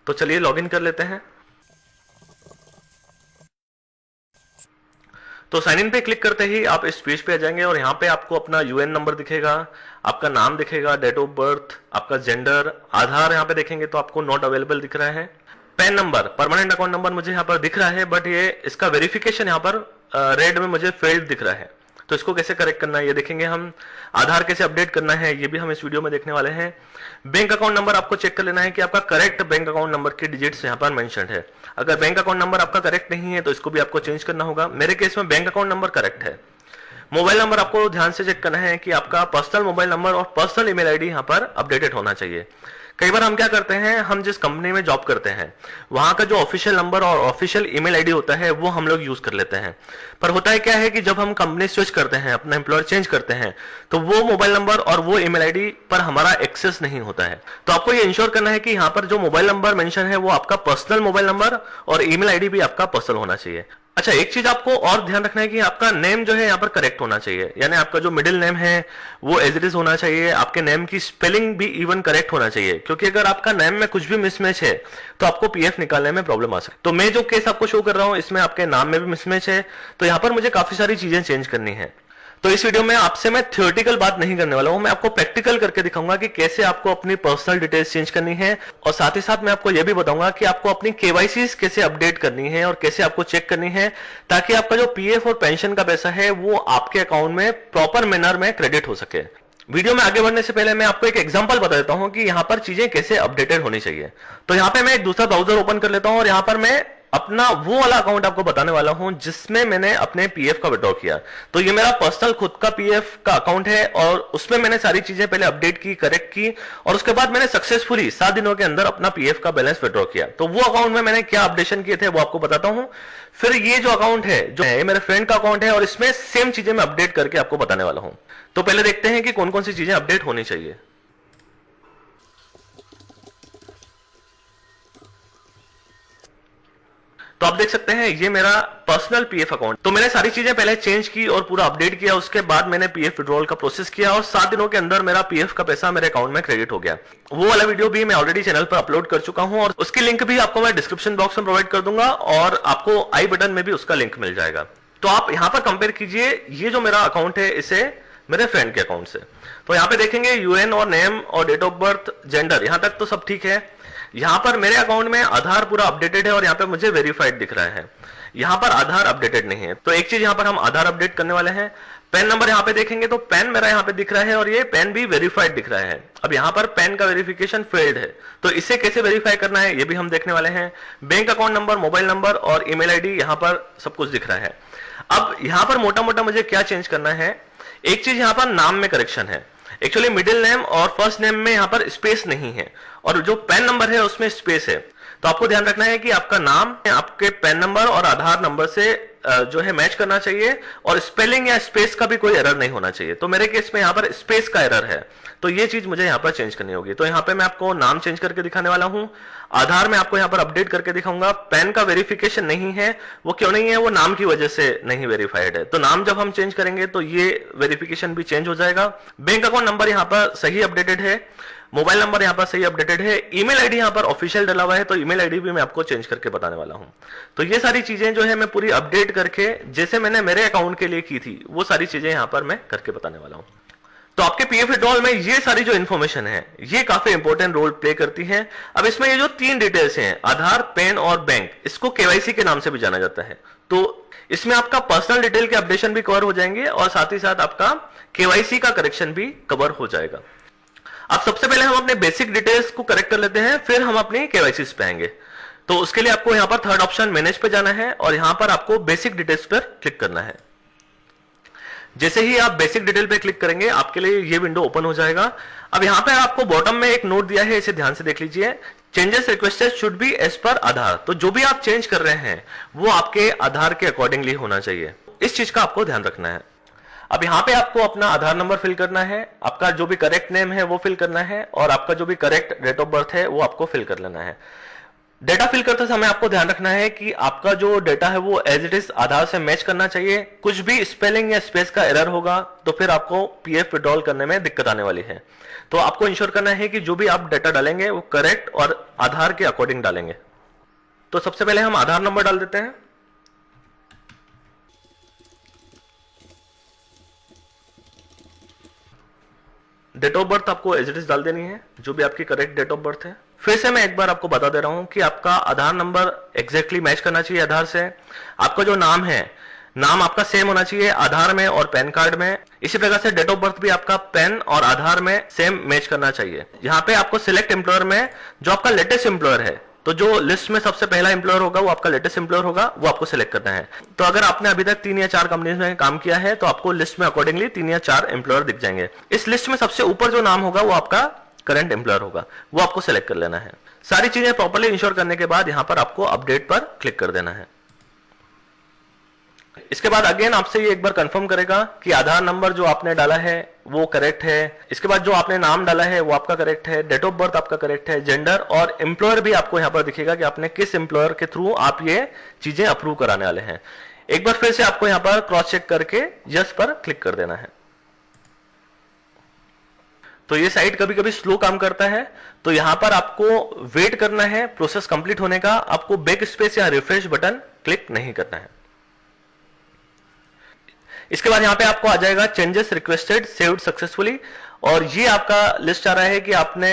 तो चलिए लॉगिन कर लेते हैं। तो साइन इन पे क्लिक करते ही आप इस पेज पे आ जाएंगे और यहाँ पे आपको अपना यूएन नंबर दिखेगा, आपका नाम दिखेगा, डेट ऑफ बर्थ, आपका जेंडर, आधार यहाँ पे देखेंगे तो आपको नॉट अवेलेबल दिख रहा है। Pan number, permanent account number मुझे यहाँ पर दिख रहा है, बट ये इसका वेरिफिकेशन यहाँ पर रेड में मुझे फेल्ड दिख रहा है। तो इसको कैसे करेक्ट करना है ये देखेंगे हम। आधार कैसे अपडेट करना है ये भी हम इस वीडियो में देखने वाले हैं। बैंक अकाउंट नंबर आपको चेक कर लेना है कि आपका करेक्ट बैंक अकाउंट नंबर की डिजिट्स यहाँ पर मेंशन है। अगर बैंक अकाउंट नंबर आपका करेक्ट नहीं है तो इसको भी आपको चेंज करना होगा। मेरे केस में बैंक अकाउंट नंबर करेक्ट है। मोबाइल नंबर आपको ध्यान से चेक करना है कि आपका पर्सनल मोबाइल नंबर और पर्सनल ईमेल आईडी यहाँ पर अपडेटेड होना चाहिए। कई बार हम क्या करते हैं, हम जिस कंपनी में जॉब करते हैं वहां का जो ऑफिशियल नंबर और ऑफिशियल ईमेल आईडी होता है वो हम लोग यूज कर लेते हैं। पर होता है क्या है कि जब हम कंपनी स्विच करते हैं, अपना एम्प्लॉयर चेंज करते हैं, तो वो मोबाइल नंबर और वो ईमेल आईडी पर हमारा एक्सेस नहीं होता है। तो आपको ये इंश्योर करना है कि यहाँ पर जो मोबाइल नंबर मेंशन है वो आपका पर्सनल मोबाइल नंबर और ईमेल आईडी भी आपका पर्सनल होना चाहिए। अच्छा, एक चीज आपको और ध्यान रखना है कि आपका नेम जो है यहाँ पर करेक्ट होना चाहिए, यानी आपका जो मिडिल नेम है वो एज इट इज होना चाहिए। आपके नेम की स्पेलिंग भी इवन करेक्ट होना चाहिए, क्योंकि अगर आपका नेम में कुछ भी मिसमैच है तो आपको पीएफ निकालने में प्रॉब्लम आ सकती है। तो मैं जो केस आपको शो कर रहा हूं इसमें आपके नाम में भी मिसमैच है, तो यहाँ पर मुझे काफी सारी चीजें चेंज करनी है। तो इस वीडियो में आपसे मैं थ्योरेटिकल बात नहीं करने वाला हूं, मैं आपको प्रैक्टिकल करके दिखाऊंगा कि कैसे आपको अपनी पर्सनल डिटेल्स चेंज करनी है, और साथ ही साथ मैं आपको यह भी बताऊंगा कि आपको अपनी केवाईसी कैसे अपडेट करनी है और कैसे आपको चेक करनी है, ताकि आपका जो पीएफ और पेंशन का पैसा है वो आपके अकाउंट में प्रॉपर मैनर में क्रेडिट हो सके। वीडियो में आगे बढ़ने से पहले मैं आपको एक एग्जांपल बता देता हूं कि यहां पर चीजें कैसे अपडेटेड होनी चाहिए। तो यहां पे मैं एक दूसरा ब्राउजर ओपन कर लेता हूं और यहां पर मैं अपना वो वाला अकाउंट आपको बताने वाला हूं जिसमें मैंने अपने पीएफ का विड्रॉ किया। तो ये मेरा पर्सनल खुद का पीएफ का अकाउंट है और उसमें मैंने सारी चीजें पहले अपडेट की, करेक्ट की, और उसके बाद मैंने सक्सेसफुली 7 दिनों के अंदर अपना पीएफ का बैलेंस विड्रॉ किया। तो वो अकाउंट में मैंने क्या अपडेशन किए थे वो आपको बताता हूं। फिर ये जो अकाउंट है जो है मेरे फ्रेंड का अकाउंट है और इसमें सेम चीजें मैं अपडेट करके आपको बताने वाला हूं। तो पहले देखते हैं कि कौन कौन सी चीजें अपडेट होनी चाहिए। तो आप देख सकते हैं ये मेरा पर्सनल पीएफ अकाउंट। तो मैंने सारी चीजें पहले चेंज की और पूरा अपडेट किया, उसके बाद मैंने पीएफ विड्रॉल का प्रोसेस किया और 7 दिनों के अंदर मेरा पीएफ का पैसा मेरे अकाउंट में क्रेडिट हो गया। वो वाला वीडियो भी मैं ऑलरेडी चैनल पर अपलोड कर चुका हूं और उसकी लिंक भी आपको मैं डिस्क्रिप्शन बॉक्स में प्रोवाइड कर दूंगा और आपको आई बटन में भी उसका लिंक मिल जाएगा। तो आप यहां पर कंपेयर कीजिए ये जो मेरा अकाउंट है इसे मेरे फ्रेंड के अकाउंट से। तो यहां पे देखेंगे यूएन और नेम और डेट ऑफ बर्थ, जेंडर, यहां तक तो सब ठीक है। यहां पर मेरे अकाउंट में आधार पूरा अपडेटेड है और यहां पे मुझे वेरीफाइड दिख रहा है। यहां पर आधार अपडेटेड नहीं है, तो एक चीज यहां पर हम आधार अपडेट करने वाले हैं। पैन नंबर यहां पे देखेंगे तो पैन मेरा यहां पे दिख रहा है और ये पैन भी वेरीफाइड दिख रहा है। अब यहां पर पैन का वेरिफिकेशन फेल्ड है, तो इसे कैसे वेरीफाई करना है ये भी हम देखने वाले हैं। Bank account number, mobile number और ईमेल आईडी यहां पर सब कुछ दिख रहा है। अब यहां पर मोटा मोटा मुझे क्या चेंज करना है, एक चीज यहां पर नाम में करेक्शन है। एक्चुअली मिडिल नेम और फर्स्ट नेम में यहां पर स्पेस नहीं है और जो पैन नंबर है उसमें स्पेस है। तो आपको ध्यान रखना है कि आपका नाम आपके पैन नंबर और आधार नंबर से जो है मैच करना चाहिए और स्पेलिंग या स्पेस का भी कोई एरर नहीं होना चाहिए। तो मेरे केस में यहां पर स्पेस का एरर है, तो ये चीज मुझे यहां पर चेंज करनी होगी। तो यहां पे मैं आपको नाम चेंज करके दिखाने वाला हूं, आधार में आपको यहां पर अपडेट करके दिखाऊंगा। पैन का वेरिफिकेशन नहीं है, वो क्यों नहीं है, वो नाम की वजह से नहीं वेरीफाइड है। तो नाम जब हम चेंज करेंगे तो ये वेरिफिकेशन भी चेंज हो जाएगा। बैंक अकाउंट नंबर यहां पर सही अपडेटेड है, मोबाइल नंबर यहां पर सही अपडेटेड है, ईमेल आईडी यहां पर ऑफिशियल डला हुआ है, तो ईमेल आईडी भी मैं आपको चेंज करके बताने वाला हूं। तो ये सारी चीजें जो है मैं पूरी अपडेट करके जैसे मैंने मेरे अकाउंट के लिए की थी वो सारी चीजें यहां पर मैं करके बताने वाला हूं। तो आपके पीएफ विड्रॉल में ये सारी जो इन्फॉर्मेशन है ये काफी इंपॉर्टेंट रोल प्ले करती है। अब इसमें ये जो 3 डिटेल्स हैं, आधार, पैन और बैंक, इसको केवाईसी के नाम से भी जाना जाता है। तो इसमें आपका पर्सनल डिटेल के अपडेशन भी कवर हो जाएंगे और साथ ही साथ आपका केवाईसी का करेक्शन भी कवर हो जाएगा। अब सबसे पहले हम अपने बेसिक डिटेल्स को करेक्ट कर लेते हैं, फिर हम अपनी केवाईसी पे आएंगे। तो उसके लिए आपको यहां पर थर्ड ऑप्शन मैनेज पे जाना है और यहां पर आपको बेसिक डिटेल्स पर क्लिक करना है। जैसे ही आप बेसिक डिटेल पे क्लिक करेंगे आपके लिए ये विंडो ओपन हो जाएगा। अब यहां पर आपको बॉटम में एक नोट दिया है, इसे ध्यान से देख लीजिए, changes requested should be as per Aadhaar. तो जो भी आप चेंज कर रहे हैं वो आपके आधार के अकॉर्डिंगली होना चाहिए, इस चीज का आपको ध्यान रखना है। अब यहां पे आपको अपना आधार नंबर फिल करना है, आपका जो भी करेक्ट नेम है वो फिल करना है और आपका जो भी करेक्ट डेट ऑफ बर्थ है वो आपको फिल कर लेना है। डेटा फिल करते समय आपको ध्यान रखना है कि आपका जो डेटा है वो एज इट इज आधार से मैच करना चाहिए। कुछ भी स्पेलिंग या स्पेस का एरर होगा तो फिर आपको पीएफ विड्रॉल करने में दिक्कत आने वाली है। तो आपको इंश्योर करना है कि जो भी आप डेटा डालेंगे वो करेक्ट और आधार के अकॉर्डिंग डालेंगे। तो सबसे पहले हम आधार नंबर डाल देते हैं। डेट ऑफ बर्थ आपको एज इट इज डाल देनी है, जो भी आपकी करेक्ट डेट ऑफ बर्थ है। फिर से मैं एक बार आपको बता दे रहा हूं कि आपका आधार नंबर एग्जैक्टली मैच करना चाहिए आधार से। आपका जो नाम है, नाम आपका सेम होना चाहिए आधार में और पैन कार्ड में। इसी प्रकार से डेट ऑफ बर्थ भी आपका पैन और आधार में सेम मैच करना चाहिए। यहाँ पे आपको सिलेक्ट एम्प्लॉयर में जो आपका लेटेस्ट एम्प्लॉयर है, तो जो लिस्ट में सबसे पहला एम्प्लॉयर होगा वो आपका लेटेस्ट एम्प्लॉयर होगा, वो आपको सिलेक्ट करना है। तो अगर आपने अभी तक 3 या 4 कंपनीज में काम किया है तो आपको लिस्ट में अकॉर्डिंगली 3 या 4 एम्प्लॉयर दिख जाएंगे। इस लिस्ट में सबसे ऊपर जो नाम होगा वो आपका करंट एम्प्लॉयर होगा, वो आपको सिलेक्ट कर लेना है। सारी चीजें प्रॉपर्ली इंश्योर करने के बाद यहां पर आपको अपडेट पर क्लिक कर देना है। इसके बाद अगेन आपसे ये एक बार कंफर्म करेगा कि आधार नंबर जो आपने डाला है वो करेक्ट है। इसके बाद जो आपने नाम डाला है वो आपका करेक्ट है, डेट ऑफ बर्थ आपका करेक्ट है, जेंडर और एम्प्लॉयर भी आपको यहां पर दिखेगा कि आपने किस एम्प्लॉयर के थ्रू आप ये चीजें अप्रूव कराने वाले हैं। एक बार फिर से आपको यहां पर क्रॉस चेक करके यस पर क्लिक कर देना है। तो ये साइट कभी कभी स्लो काम करता है, तो यहां पर आपको वेट करना है प्रोसेस कंप्लीट होने का। आपको बैक स्पेस या रिफ्रेश बटन क्लिक नहीं करना है। इसके बाद यहां पे आपको आ जाएगा चेंजेस रिक्वेस्टेड सेव्ड सक्सेसफुली, और ये आपका लिस्ट आ रहा है कि आपने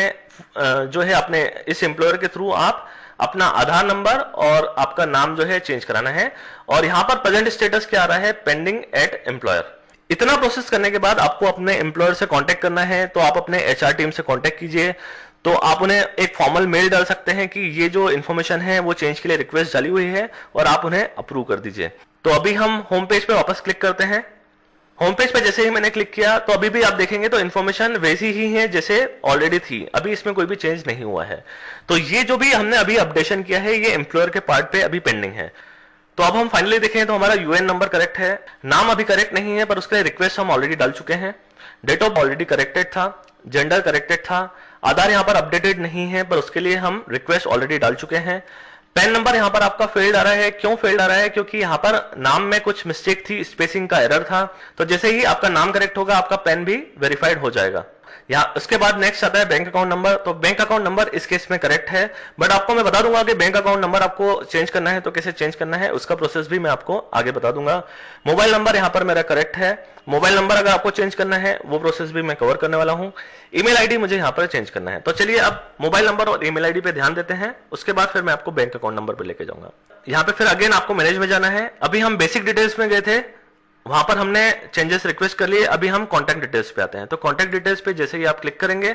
जो है अपने इस एम्प्लॉयर के थ्रू आप अपना आधार नंबर और आपका नाम जो है चेंज कराना है। और यहां पर प्रेजेंट स्टेटस क्या आ रहा है, पेंडिंग एट एम्प्लॉयर। इतना प्रोसेस करने के बाद आपको अपने एम्प्लॉयर से कांटेक्ट करना है, तो आप अपने एचआर टीम से कांटेक्ट कीजिए। तो आप उन्हें एक फॉर्मल मेल डाल सकते हैं कि ये जो इन्फॉर्मेशन है वो चेंज के लिए रिक्वेस्ट डाली हुई है और आप उन्हें अप्रूव कर दीजिए। तो अभी हम होम पेज पे वापस क्लिक करते हैं। होम पेज पे जैसे ही मैंने क्लिक किया तो अभी भी आप देखेंगे तो इन्फॉर्मेशन वैसी ही है जैसे ऑलरेडी थी, अभी इसमें कोई भी चेंज नहीं हुआ है। तो ये जो भी हमने अभी अपडेशन किया है ये एम्प्लॉयर के पार्ट पे अभी पेंडिंग है। तो अब हम फाइनली देखें तो हमारा यूएन नंबर करेक्ट है, नाम अभी करेक्ट नहीं है पर उसके लिए रिक्वेस्ट हम ऑलरेडी डाल चुके हैं, डेट ऑफ ऑलरेडी करेक्टेड था, जेंडर करेक्टेड था, आधार यहां पर अपडेटेड नहीं है पर उसके लिए हम रिक्वेस्ट ऑलरेडी डाल चुके हैं। पैन नंबर यहां पर आपका फेल्ड आ रहा है, क्यों फेल्ड आ रहा है, क्योंकि यहां पर नाम में कुछ मिस्टेक थी, स्पेसिंग का एरर था। तो जैसे ही आपका नाम करेक्ट होगा आपका पैन भी वेरीफाइड हो जाएगा। यहाँ उसके बाद नेक्स्ट आता है बैंक अकाउंट नंबर। तो बैंक अकाउंट नंबर इस केस में करेक्ट है, बट आपको मैं बता दूंगा कि बैंक अकाउंट नंबर आपको चेंज करना है तो कैसे चेंज करना है उसका प्रोसेस भी मैं आपको आगे बता दूंगा। मोबाइल नंबर यहाँ पर मेरा करेक्ट है, मोबाइल नंबर अगर आपको चेंज करना है वो प्रोसेस भी मैं कवर करने वाला हूं। ईमेल आईडी मुझे यहाँ पर चेंज करना है। तो चलिए अब मोबाइल नंबर और ईमेल आईडी पे ध्यान देते हैं, उसके बाद फिर मैं आपको बैंक अकाउंट नंबर पे लेके जाऊंगा। यहाँ पे फिर अगेन आपको मैनेज में जाना है। अभी हम बेसिक डिटेल्स में गए थे, वहां पर हमने चेंजेस रिक्वेस्ट कर लिए। अभी हम कॉन्टैक्ट डिटेल्स पे आते हैं। तो कॉन्टैक्ट डिटेल्स पे जैसे ही आप क्लिक करेंगे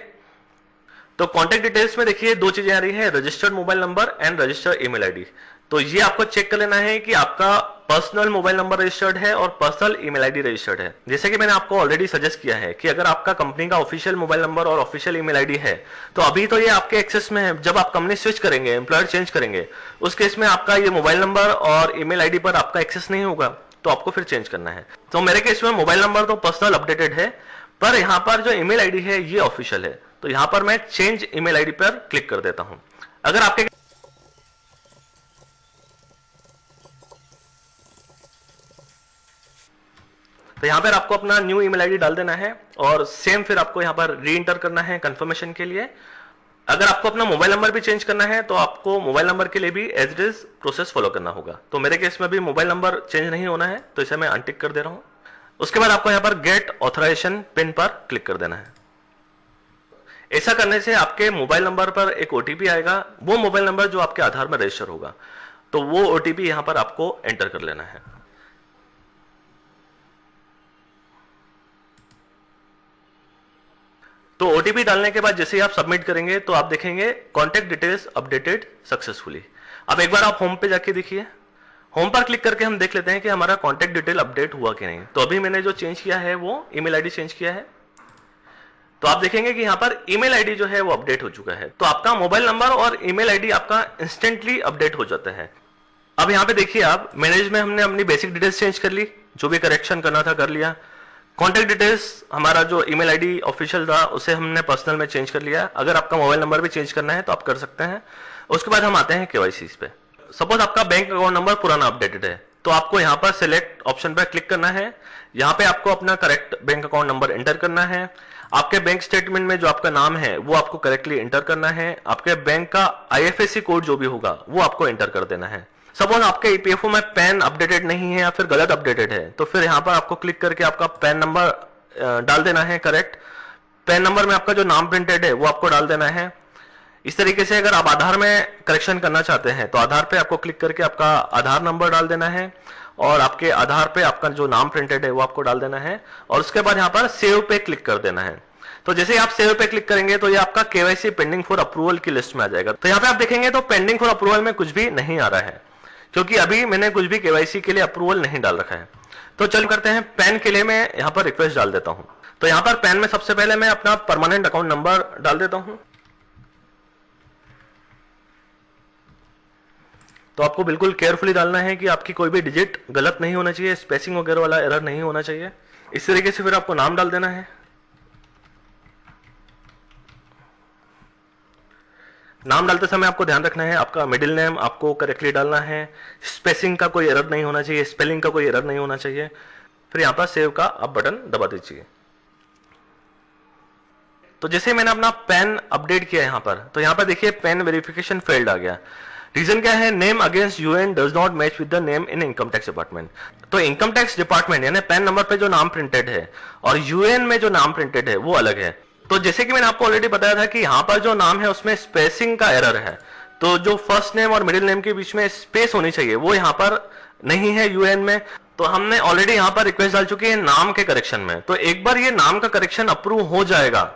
तो कॉन्टैक्ट डिटेल्स में देखिए दो चीजें आ रही है, registered mobile number and registered email ID. तो ये आपको चेक कर लेना है कि आपका पर्सनल मोबाइल नंबर रजिस्टर्ड है और पर्सनल ईमेल आईडी रजिस्टर्ड है। जैसे कि मैंने आपको ऑलरेडी सजेस्ट किया है कि अगर आपका कंपनी का ऑफिशियल मोबाइल नंबर और ऑफिशियल ईमेल आईडी है तो अभी तो ये आपके एक्सेस में है। जब आप कंपनी स्विच करेंगे, एम्प्लॉयर चेंज करेंगे, उस केस में आपका ये मोबाइल नंबर और ईमेल आईडी पर आपका एक्सेस नहीं होगा, तो आपको फिर चेंज करना है। तो मेरे केस में मोबाइल नंबर तो पर्सनल अपडेटेड है, पर यहां पर जो ईमेल आईडी है ये ऑफिशियल है। तो यहां पर मैं चेंज ईमेल आईडी पर क्लिक कर देता हूं। अगर आपके तो यहां पर आपको अपना न्यू ईमेल आईडी डाल देना है और सेम फिर आपको यहां पर री एंटर करना है कंफर्मेशन के लिए। अगर आपको अपना मोबाइल नंबर भी चेंज करना है तो आपको मोबाइल नंबर के लिए भी as it is process follow करना होगा। तो मेरे केस में भी मोबाइल नंबर चेंज नहीं होना है, तो इसे मैं अनटिक कर दे रहा हूं। उसके बाद आपको यहां पर गेट ऑथराइजेशन पिन पर क्लिक कर देना है। ऐसा करने से आपके मोबाइल नंबर पर एक ओटीपी आएगा, वो मोबाइल नंबर जो आपके आधार में रजिस्टर होगा, तो वो ओटीपी यहां पर आपको एंटर कर लेना है। तो ओटीपी डालने के बाद जैसे ही आप सबमिट करेंगे तो आप देखेंगे कॉन्टैक्ट डिटेल्स अपडेटेड सक्सेसफुली। अब एक बार आप होम पे जाके देखिए, होम पर क्लिक करके हम देख लेते हैं कि हमारा कॉन्टैक्ट डिटेल अपडेट हुआ कि नहीं। तो अभी मैंने जो चेंज किया है वो ईमेल आईडी चेंज किया है, तो आप देखेंगे कि यहां पर ईमेल आईडी जो है वो अपडेट हो चुका है। तो आपका मोबाइल नंबर और ईमेल आईडी आपका इंस्टेंटली अपडेट हो जाता है। अब यहां पे देखिए आप मैनेज में हमने अपनी बेसिक डिटेल्स चेंज कर ली, जो भी करेक्शन करना था कर लिया। कॉन्टैक्ट डिटेल्स हमारा जो ईमेल आईडी ऑफिशियल था उसे हमने पर्सनल में चेंज कर लिया। अगर आपका मोबाइल नंबर भी चेंज करना है तो आप कर सकते हैं। उसके बाद हम आते हैं केवाईसी पे। सपोज आपका बैंक अकाउंट नंबर पुराना अपडेटेड है, तो आपको यहाँ पर सिलेक्ट ऑप्शन पर क्लिक करना है। यहाँ पे आपको अपना correct bank account number enter करना है। आपके बैंक स्टेटमेंट में जो आपका नाम है वो आपको करेक्टली एंटर करना है। आपके बैंक का आईएफएससी कोड जो भी होगा वो आपको एंटर कर देना है। सपोज आपके ईपीएफओ में पैन अपडेटेड नहीं है या फिर गलत अपडेटेड है, तो फिर यहाँ पर आपको क्लिक करके आपका पैन नंबर डाल देना है करेक्ट। पैन नंबर में आपका जो नाम प्रिंटेड है वो आपको डाल देना है। इस तरीके से अगर आप आधार में करेक्शन करना चाहते हैं तो आधार पे आपको क्लिक करके आपका आधार नंबर डाल देना है और आपके आधार पे आपका जो नाम प्रिंटेड है वो आपको डाल देना है और उसके बाद यहाँ पर सेव पे क्लिक कर देना है। तो जैसे ही आप सेव पे क्लिक करेंगे तो ये आपका केवाईसी पेंडिंग फॉर अप्रूवल की लिस्ट में आ जाएगा। तो यहाँ पे आप देखेंगे तो पेंडिंग फॉर अप्रूवल में कुछ भी नहीं आ रहा है, क्योंकि अभी मैंने कुछ भी केवाईसी के लिए अप्रूवल नहीं डाल रखा है। तो चल करते हैं पैन के लिए मैं यहाँ पर रिक्वेस्ट डाल देता हूँ। तो यहाँ पर पैन में सबसे पहले मैं अपना परमानेंट अकाउंट नंबर डाल देता हूँ। तो आपको बिल्कुल केयरफुली डालना है कि आपकी कोई भी डिजिट गलत नहीं होना चाहिए, स्पेसिंग वगैरह वाला एरर नहीं होना चाहिए। इस तरीके से फिर आपको नाम डाल देना है। नाम डालते समय आपको ध्यान रखना है आपका मिडिल नेम आपको करेक्टली डालना है, स्पेसिंग का कोई एरर नहीं होना चाहिए, स्पेलिंग का कोई एरर नहीं होना चाहिए। फिर यहाँ पर सेव का आप बटन दबा दीजिए। तो जैसे मैंने अपना पैन अपडेट किया यहाँ पर, तो यहाँ पर देखिए पैन वेरिफिकेशन फेल्ड आ गया। रीजन क्या है? Name against UN does not match with the name in income tax department. तो इनकम टैक्स डिपार्टमेंट यानी पैन नंबर पे जो नाम प्रिंटेड है और यूएन में जो नाम प्रिंटेड है वो अलग है। तो जैसे कि मैंने आपको ऑलरेडी बताया था कि यहाँ पर जो नाम है उसमें स्पेसिंग का एरर है। तो जो फर्स्ट नेम और मिडिल नेम के बीच में स्पेस होनी चाहिए वो यहाँ पर नहीं है यूएन में। तो हमने ऑलरेडी यहाँ पर रिक्वेस्ट डाल चुकी है नाम के करेक्शन में। तो एक बार ये नाम का करेक्शन अप्रूव हो जाएगा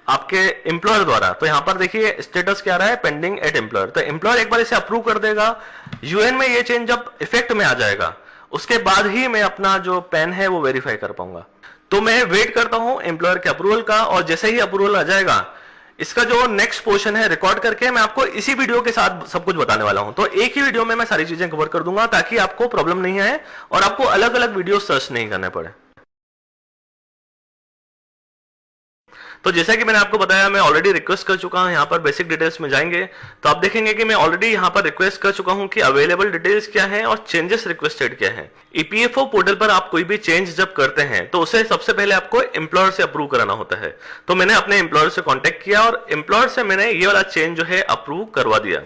आपके एम्प्लॉयर द्वारा। तो यहां पर देखिए स्टेटस क्या आ रहा है, पेंडिंग एट एम्प्लॉयर। तो एम्प्लॉयर एक बार इसे अप्रूव कर देगा, यूएन में ये चेंज जब इफेक्ट में आ जाएगा उसके बाद ही मैं अपना जो पैन है वो वेरीफाई कर पाऊंगा। तो मैं वेट करता हूं एम्प्लॉयर के अप्रूवल का, और जैसे ही अप्रूवल आ जाएगा इसका जो नेक्स्ट पोर्शन है रिकॉर्ड करके मैं आपको इसी वीडियो के साथ सब कुछ बताने वाला हूं। तो एक ही वीडियो में मैं सारी चीजें कवर कर दूंगा ताकि आपको प्रॉब्लम नहीं आए और आपको अलग अलग वीडियो सर्च नहीं करने पड़े। तो जैसा कि मैंने आपको बताया मैं ऑलरेडी रिक्वेस्ट कर चुका हूं। यहाँ पर बेसिक डिटेल्स में जाएंगे तो आप देखेंगे कि मैं ऑलरेडी यहाँ पर रिक्वेस्ट कर चुका हूं कि अवेलेबल डिटेल्स क्या है और चेंजेस रिक्वेस्टेड क्या है। ईपीएफओ पोर्टल पर आप कोई भी चेंज जब करते हैं तो उसे सबसे पहले आपको एम्प्लॉयर से अप्रूव कराना होता है। तो मैंने अपने एम्प्लॉयर से कॉन्टेक्ट किया और एम्प्लॉयर से मैंने ये वाला चेंज जो है अप्रूव करवा दिया।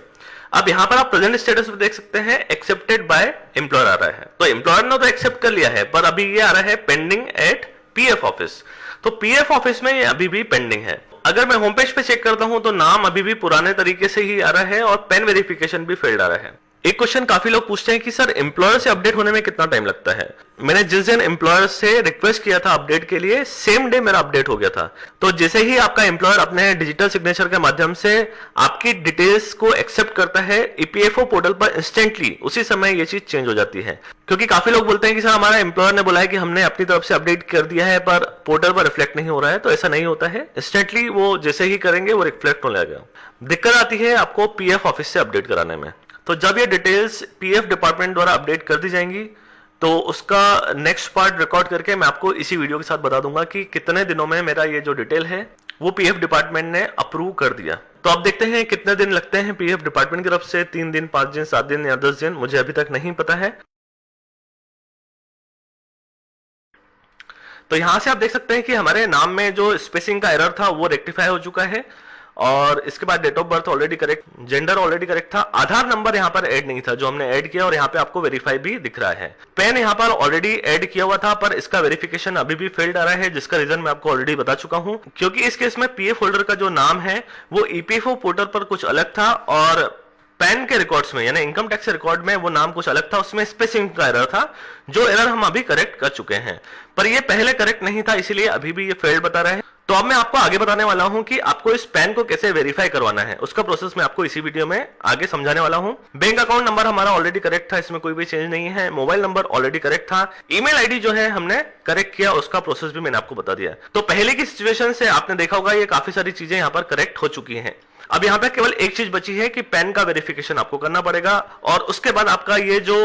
अब यहाँ पर आप प्रेजेंट स्टेटस में देख सकते हैं एक्सेप्टेड बाय एम्प्लॉयर आ रहा है। तो एम्प्लॉयर ने तो एक्सेप्ट कर लिया है, पर अभी ये आ रहा है पेंडिंग एट पीएफ ऑफिस। तो पीएफ ऑफिस में ये अभी भी पेंडिंग है। अगर मैं होम पेज पे चेक करता हूं तो नाम अभी भी पुराने तरीके से ही आ रहा है और पेन वेरिफिकेशन भी फेल्ड आ रहा है। एक क्वेश्चन काफी लोग पूछते हैं कि सर एम्प्लॉयर से अपडेट होने में कितना टाइम लगता है। मैंने जिस दिन एम्प्लॉयर से रिक्वेस्ट किया था अपडेट के लिए सेम डे मेरा अपडेट हो गया था। तो जैसे ही आपका एम्प्लॉयर अपने डिजिटल सिग्नेचर के माध्यम से आपकी डिटेल्स को एक्सेप्ट करता है ईपीएफओ पोर्टल पर इंस्टेंटली उसी समय ये चीज चेंज हो जाती है। क्योंकि काफी लोग बोलते हैं कि सर हमारा एम्प्लॉयर ने बोला है कि हमने अपनी तरफ से अपडेट कर दिया है पर पोर्टल पर रिफ्लेक्ट नहीं हो रहा है। तो ऐसा नहीं होता है, इंस्टेंटली वो जैसे ही करेंगे वो रिफ्लेक्ट होने लगेगा। दिक्कत आती है आपको पीएफ ऑफिस से अपडेट कराने में। तो जब ये डिटेल्स पीएफ डिपार्टमेंट द्वारा अपडेट कर दी जाएंगी तो उसका नेक्स्ट पार्ट रिकॉर्ड करके मैं आपको इसी वीडियो के साथ बता दूंगा कि कितने दिनों में मेरा ये जो डिटेल है वो पीएफ डिपार्टमेंट ने अप्रूव कर दिया। तो आप देखते हैं कितने दिन लगते हैं पीएफ डिपार्टमेंट की तरफ से, 3 दिन, 5 दिन, 7 दिन या 10 दिन, मुझे अभी तक नहीं पता है। तो यहां से आप देख सकते हैं कि हमारे नाम में जो स्पेसिंग का एरर था वो रेक्टिफाई हो चुका है और इसके बाद date of birth already correct, gender already correct था। आधार नंबर यहाँ पर ऐड नहीं था जो हमने ऐड किया और यहाँ पे आपको वेरीफाई भी दिख रहा है। पैन यहाँ पर ऑलरेडी ऐड किया हुआ था पर इसका वेरिफिकेशन अभी भी फेल्ड आ रहा है, जिसका रीजन मैं आपको ऑलरेडी बता चुका हूँ। क्योंकि इस केस में पीएफ होल्डर का जो नाम है वो ईपीएफओ पोर्टल पर कुछ अलग था और पैन के रिकॉर्ड्स में यानी इनकम टैक्स रिकॉर्ड में वो नाम कुछ अलग था, उसमें स्पेसिंग का एरर था जो एरर हम अभी करेक्ट कर चुके हैं। पर ये पहले करेक्ट नहीं था इसीलिए अभी भी ये फेल्ड बता रहा है। तो अब मैं आपको आगे बताने वाला हूं कि आपको इस पैन को कैसे वेरीफाई करवाना है, उसका प्रोसेस मैं आपको इसी वीडियो में आगे समझाने वाला हूं। बैंक अकाउंट नंबर हमारा ऑलरेडी करेक्ट था, इसमें कोई भी चेंज नहीं है। मोबाइल नंबर ऑलरेडी करेक्ट था। ईमेल आईडी जो है हमने करेक्ट किया, उसका प्रोसेस भी मैंने आपको बता दिया। तो पहले की सिचुएशन से आपने देखा होगा ये काफी सारी चीजें यहाँ पर करेक्ट हो चुकी है। अब यहाँ पे केवल एक चीज बची है कि पैन का वेरिफिकेशन आपको करना पड़ेगा और उसके बाद आपका ये जो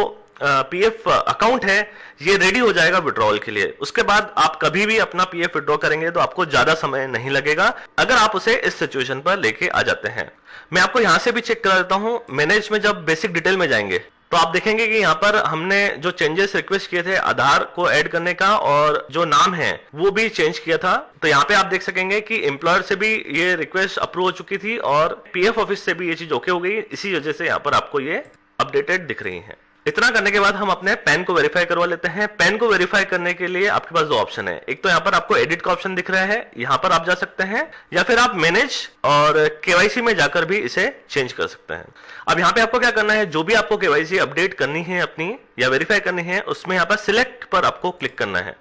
पीएफ अकाउंट है ये रेडी हो जाएगा विड्रॉल के लिए। उसके बाद आप कभी भी अपना पीएफ विड्रॉ करेंगे तो आपको ज्यादा समय नहीं लगेगा अगर आप उसे इस सिचुएशन पर लेके आ जाते हैं। मैं आपको यहां से भी चेक करा देता हूं। मैनेज में जब बेसिक डिटेल में जाएंगे तो आप देखेंगे कि यहाँ पर हमने जो चेंजेस रिक्वेस्ट किए थे आधार को ऐड करने का और जो नाम है वो भी चेंज किया था। तो यहाँ पे आप देख सकेंगे कि एम्प्लॉयर से भी ये रिक्वेस्ट अप्रूव हो चुकी थी और पीएफ ऑफिस से भी ये चीज ओके हो गई। इसी वजह से यहाँ पर आपको ये अपडेटेड दिख रही है। इतना करने के बाद हम अपने पैन को वेरीफाई करवा लेते हैं। पैन को वेरीफाई करने के लिए आपके पास दो ऑप्शन है। एक तो यहाँ पर आपको एडिट का ऑप्शन दिख रहा है, यहाँ पर आप जा सकते हैं, या फिर आप मैनेज और केवाईसी में जाकर भी इसे चेंज कर सकते हैं। अब यहाँ पे आपको क्या करना है, जो भी आपको केवाईसी अपडेट करनी है अपनी या वेरीफाई करनी है उसमें यहाँ पर सिलेक्ट पर आपको क्लिक करना है,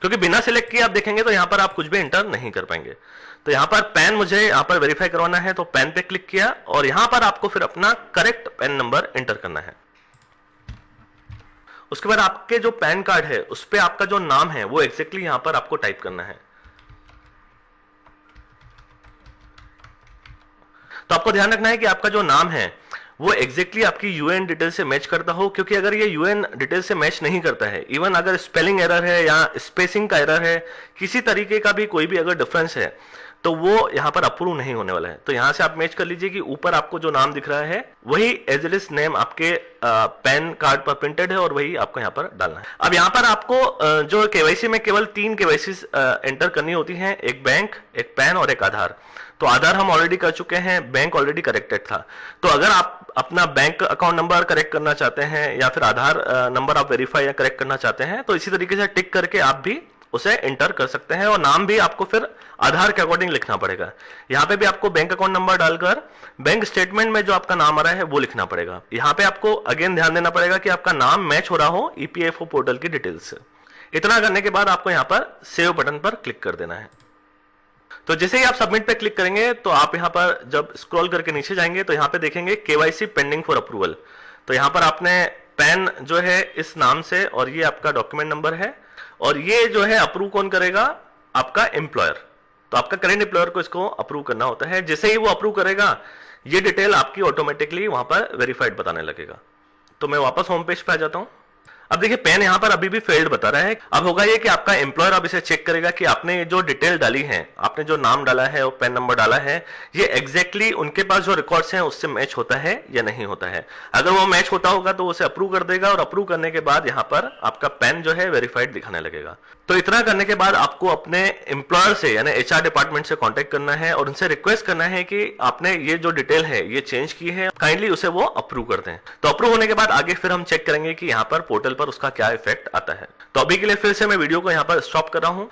क्योंकि बिना सिलेक्ट किए आप देखेंगे तो यहाँ पर आप कुछ भी एंटर नहीं कर पाएंगे। तो यहाँ पर पैन मुझे यहाँ पर वेरीफाई करवाना है तो पैन पे क्लिक किया और यहाँ पर आपको फिर अपना करेक्ट पैन नंबर एंटर करना है। उसके बाद आपके जो पैन कार्ड है उस पे आपका जो नाम है वो एग्जैक्टली यहां पर आपको टाइप करना है। तो आपको ध्यान रखना है कि आपका जो नाम है वो एग्जैक्टली आपकी यूएन डिटेल से मैच करता हो, क्योंकि अगर ये यूएन डिटेल से मैच नहीं करता है, इवन अगर स्पेलिंग एरर है या स्पेसिंग का एरर है, किसी तरीके का भी कोई भी अगर डिफरेंस है तो वो यहाँ पर अप्रूव नहीं होने वाला है। तो यहाँ से आप मैच कर लीजिए कि ऊपर आपको जो नाम दिख रहा है वही एज इट इज नेम आपके पैन कार्ड पर प्रिंटेड है और वही आपको यहाँ पर डालना है। अब यहाँ पर आपको जो केवाईसी में केवल 3 केवाईसी एंटर करनी होती हैं, एक बैंक, एक पैन और एक आधार। तो आधार हम ऑलरेडी कर चुके हैं, बैंक ऑलरेडी करेक्टेड था। तो अगर आप अपना बैंक अकाउंट नंबर करेक्ट करना चाहते हैं या फिर आधार नंबर आप वेरीफाई या करेक्ट करना चाहते हैं तो इसी तरीके से टिक करके आप भी उसे एंटर कर सकते हैं। और नाम भी आपको फिर आधार के अकॉर्डिंग लिखना पड़ेगा। यहाँ पे भी आपको बैंक अकाउंट नंबर डालकर बैंक स्टेटमेंट में जो आपका नाम आ रहा है वो लिखना पड़ेगा। यहाँ पे आपको अगेन ध्यान देना पड़ेगा कि आपका नाम मैच हो रहा हो ईपीएफओ पोर्टल की डिटेल्स से। इतना करने के बाद आपको यहाँ पर सेव बटन पर क्लिक कर देना है। तो जैसे ही आप सबमिट पे क्लिक करेंगे तो आप यहाँ पर जब स्क्रॉल करके नीचे जाएंगे तो यहाँ पे देखेंगे केवाईसी पेंडिंग फॉर अप्रूवल। तो यहाँ पर आपने पैन जो है इस नाम से और ये आपका डॉक्यूमेंट नंबर है और ये जो है अप्रूव कौन करेगा, आपका एम्प्लॉयर। तो आपका करंट एम्प्लॉयर को इसको अप्रूव करना होता है। जैसे ही वो अप्रूव करेगा ये डिटेल आपकी ऑटोमेटिकली वहां पर वेरीफाइड बताने लगेगा। तो मैं वापस होम पेज पे आ जाता हूं। अब देखिए पैन यहाँ पर अभी भी फेल्ड बता रहा है। अब होगा ये कि आपका एम्प्लॉयर अब इसे चेक करेगा कि आपने जो डिटेल डाली है, आपने जो नाम डाला है और पैन नंबर डाला है, ये एग्जैक्टली उनके पास जो रिकॉर्ड्स हैं उससे मैच होता है या नहीं होता है। अगर वो मैच होता होगा तो उसे अप्रूव कर देगा और अप्रूव करने के बाद यहाँ पर आपका पैन जो है वेरीफाइड दिखाने लगेगा। तो इतना करने के बाद आपको अपने एम्प्लॉयर से यानी एचआर डिपार्टमेंट से कांटेक्ट करना है और उनसे रिक्वेस्ट करना है कि आपने ये जो डिटेल है ये चेंज की है, काइंडली उसे वो अप्रूव कर दें। तो अप्रूव होने के बाद आगे फिर हम चेक करेंगे कि यहाँ पर पोर्टल पर उसका क्या इफेक्ट आता है। तो अभी के लिए फिर से मैं वीडियो को यहाँ पर स्टॉप कर रहा हूं।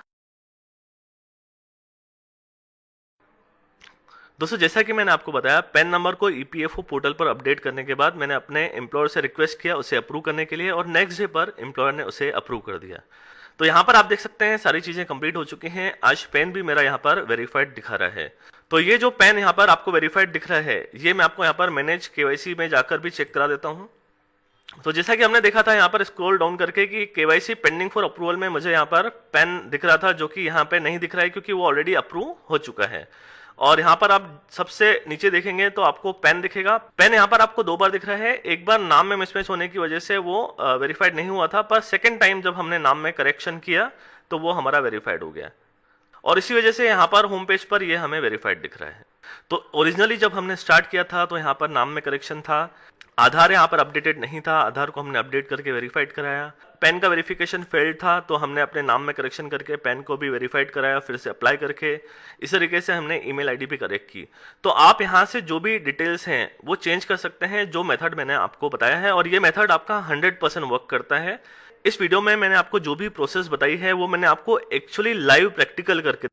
दोस्तों जैसा कि मैंने आपको बताया, पैन नंबर को ईपीएफओ पोर्टल पर अपडेट करने के बाद मैंने अपने एम्प्लॉयर से रिक्वेस्ट किया उसे अप्रूव करने के लिए और नेक्स्ट डे पर एम्प्लॉयर ने उसे अप्रूव कर दिया। तो यहाँ पर आप देख सकते हैं सारी चीजें कंप्लीट हो चुकी हैं। आज पैन भी मेरा यहाँ पर वेरीफाइड दिखा रहा है। तो ये जो पैन यहाँ पर आपको वेरीफाइड दिख रहा है ये मैं आपको यहाँ पर मैनेज केवाईसी में जाकर भी चेक करा देता हूँ। तो जैसा कि हमने देखा था यहाँ पर स्क्रॉल डाउन करके कि केवाईसी पेंडिंग फॉर अप्रूवल में मुझे यहाँ पर पैन दिख रहा था, जो कि यहाँ पे नहीं दिख रहा है क्योंकि वो ऑलरेडी अप्रूव हो चुका है। और यहाँ पर आप सबसे नीचे देखेंगे तो आपको पैन दिखेगा। पैन यहाँ पर आपको 2 बार दिख रहा है। एक बार नाम में मिसमैच होने की वजह से वो वेरीफाइड नहीं हुआ था, पर सेकेंड टाइम जब हमने नाम में करेक्शन किया तो वो हमारा वेरीफाइड हो गया और इसी वजह से यहाँ पर होम पेज पर ये हमें वेरीफाइड दिख रहा है। तो ओरिजिनली जब हमने स्टार्ट किया था तो यहाँ पर नाम में करेक्शन था, आधार यहाँ पर अपडेटेड नहीं था, आधार को हमने अपडेट करके वेरीफाइड कराया। पैन का वेरिफिकेशन फेल्ड था तो हमने अपने नाम में करेक्शन करके पैन को भी वेरीफाइड कराया, फिर से अप्लाई करके इस तरीके से हमने ईमेल आईडी भी करेक्ट की। तो आप यहाँ से जो भी डिटेल्स हैं वो चेंज कर सकते हैं, जो मेथड मैंने आपको बताया है, और ये मेथड आपका 100% वर्क करता है। इस वीडियो में मैंने आपको जो भी प्रोसेस बताई है वो मैंने आपको एक्चुअली लाइव प्रैक्टिकल करके